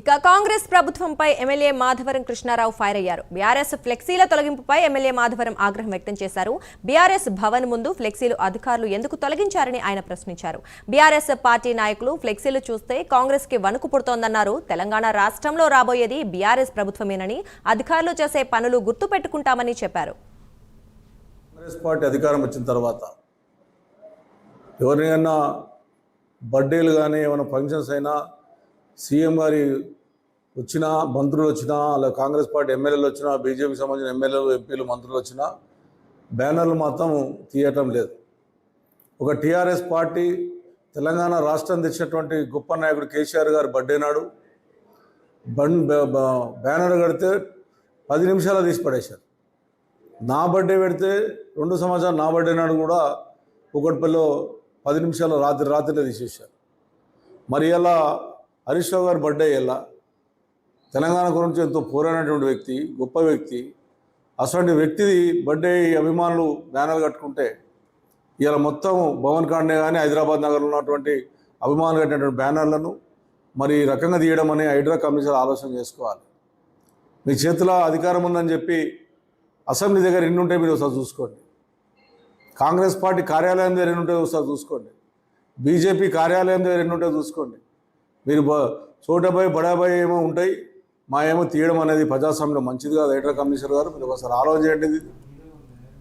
ఇక కాంగ్రెస్ ప్రభుత్వంపై MLA Madhavaram Krishnarao fire అయ్యారు. బీఆర్ఎస్ ఫ్లెక్సీల తొలగింపుపై ఎమ్మెల్యే మాధవరం ఆగ్రహం వ్యక్తం చేశారు. బీఆర్ఎస్ భవన్ ముందు ఫ్లెక్సీలు అధికారులు ఎందుకు తొలగించారని ఆయన ప్రశ్నించారు. బీఆర్ఎస్ పార్టీ నాయకులు ఫ్లెక్సీలు చూస్తే కాంగ్రెస్ కి వణుకు పుడుతోందన్నారు. తెలంగాణ రాష్ట్రంలో రాబోయేది బీఆర్ఎస్ ప్రభుత్వమేనని, అధికారులు చేసే పనులు గుర్తు పెట్టుకుంటామని చెప్పారు. కాంగ్రెస్ పార్టీ అధికారం వచ్చిన తర్వాత ఎవరినైనా బర్త్డేలు కానీ ఏమైనా ఫంక్షన్స్ అయినా సీఎం గారి వచ్చినా, మంత్రులు వచ్చినా, అలా కాంగ్రెస్ పార్టీ ఎమ్మెల్యేలు వచ్చినా, బీజేపీకి సంబంధించిన ఎమ్మెల్యేలు, ఎంపీలు, మంత్రులు వచ్చినా బ్యానర్లు మాత్రం తీయటం లేదు. ఒక టీఆర్ఎస్ పార్టీ తెలంగాణ రాష్ట్రం తెచ్చినటువంటి గొప్ప నాయకుడు కేసీఆర్ గారు బర్త్డే నాడు బ్యానర్ కడితే 10 నిమిషాలు తీసి పడేశారు. నా బర్త్డే పెడితే 2 సంవత్సరాలు నా బర్త్డే నాడు కూడా కూకట్పల్లిలో 10 నిమిషాలు రాత్రినే తీసేశారు. మరి ఇలా హరీష్ రావు గారి బర్త్డే ఎలా తెలంగాణ గురించి ఎంతో పోరాడినటువంటి వ్యక్తి, గొప్ప వ్యక్తి, అటువంటి వ్యక్తిది బర్త్డే అభిమానులు బ్యానర్లు కట్టుకుంటే ఇలా మొత్తం భవన్ కాండే కానీ హైదరాబాద్ నగర్లో ఉన్నటువంటి అభిమానులు కట్టినటువంటి బ్యానర్లను మరి ఈ రకంగా తీయడం అనే హైడ్రా కమిషనర్ ఆలోచన చేసుకోవాలి. మీ చేతిలో అధికారం ఉందని చెప్పి అసెంబ్లీ దగ్గర ఎన్ని ఉంటాయి మీరు ఒకసారి చూసుకోండి. కాంగ్రెస్ పార్టీ కార్యాలయం దగ్గర ఎన్ని ఉంటాయో ఒకసారి చూసుకోండి. బీజేపీ కార్యాలయం దగ్గర ఎన్ని ఉంటాయో చూసుకోండి. మీరు చోటబాయ్ బడాబాయ్ ఏమో ఉంటాయి, మా ఏమో తీయడం అనేది ప్రజాస్వామ్యంలో మంచిది కాదు. హైడ్రా కమిషనర్ గారు, మీరు ఒకసారి ఆలోచన చేయండి.